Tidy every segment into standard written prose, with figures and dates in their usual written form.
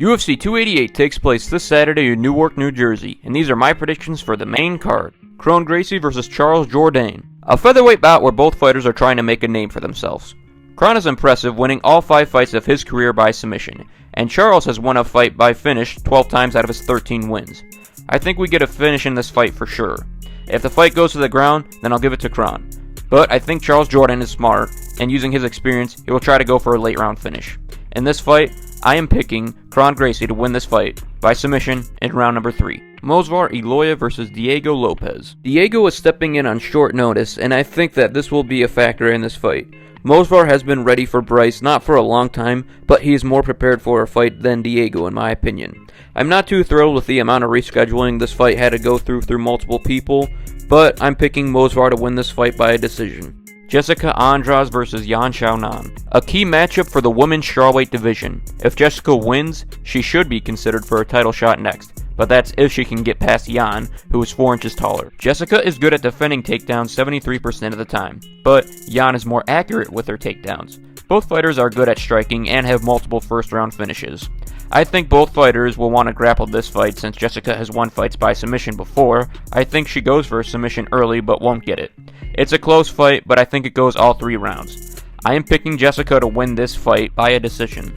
UFC 288 takes place this Saturday in Newark, New Jersey, and these are my predictions for the main card. Kron Gracie vs. Charles Jourdain. A featherweight bout where both fighters are trying to make a name for themselves. Kron is impressive, winning all 5 fights of his career by submission, and Charles has won a fight by finish 12 times out of his 13 wins. I think we get a finish in this fight for sure. If the fight goes to the ground, then I'll give it to Kron. But I think Charles Jourdain is smart, and using his experience, he will try to go for a late round finish. In this fight, I am picking Kron Gracie to win this fight by submission in round number 3. Movsar Eloya vs. Diego Lopes. Diego is stepping in on short notice, and I think that this will be a factor in this fight. Movsar has been ready for Bryce not for a long time, but he is more prepared for a fight than Diego in my opinion. I'm not too thrilled with the amount of rescheduling this fight had to go through multiple people, but I'm picking Movsar to win this fight by a decision. Jessica Andrade vs. Yan Xiaonan. A key matchup for the women's strawweight division. If Jessica wins, she should be considered for a title shot next, but that's if she can get past Yan, who is 4 inches taller. Jessica is good at defending takedowns 73% of the time, but Yan is more accurate with her takedowns. Both fighters are good at striking and have multiple first round finishes. I think both fighters will want to grapple this fight since Jessica has won fights by submission before. I think she goes for a submission early but won't get it. It's a close fight, but I think it goes all 3 rounds. I am picking Jessica to win this fight by a decision.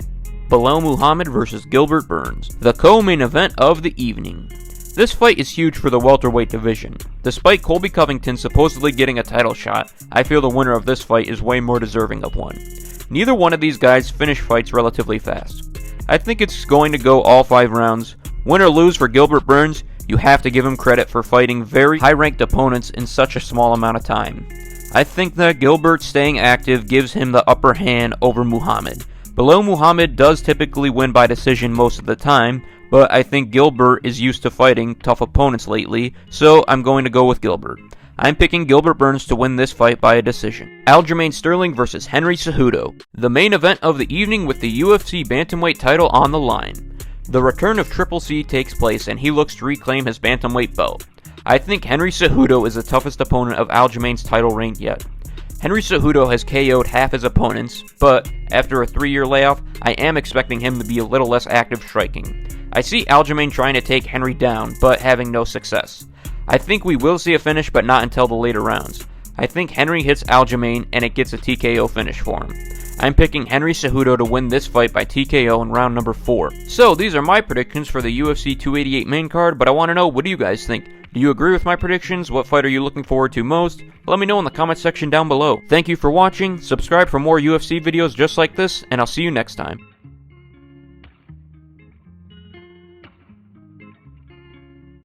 Belal Muhammad vs. Gilbert Burns. The co-main event of the evening. This fight is huge for the welterweight division. Despite Colby Covington supposedly getting a title shot, I feel the winner of this fight is way more deserving of one. Neither one of these guys finish fights relatively fast. I think it's going to go all 5 rounds. Win or lose for Gilbert Burns, you have to give him credit for fighting very high-ranked opponents in such a small amount of time. I think that Gilbert staying active gives him the upper hand over Muhammad. Belal Muhammad does typically win by decision most of the time, but I think Gilbert is used to fighting tough opponents lately, so I'm going to go with Gilbert. I'm picking Gilbert Burns to win this fight by a decision. Aljamain Sterling vs. Henry Cejudo. The main event of the evening with the UFC bantamweight title on the line. The return of Triple C takes place and he looks to reclaim his bantamweight belt. I think Henry Cejudo is the toughest opponent of Aljamain's title reign yet. Henry Cejudo has KO'd half his opponents, but after a 3-year layoff, I am expecting him to be a little less active striking. I see Aljamain trying to take Henry down, but having no success. I think we will see a finish, but not until the later rounds. I think Henry hits Aljamain and it gets a TKO finish for him. I'm picking Henry Cejudo to win this fight by TKO in round number 4. So these are my predictions for the UFC 288 main card, but I want to know, what do you guys think? Do you agree with my predictions? What fight are you looking forward to most? Let me know in the comment section down below. Thank you for watching, subscribe for more UFC videos just like this, and I'll see you next time.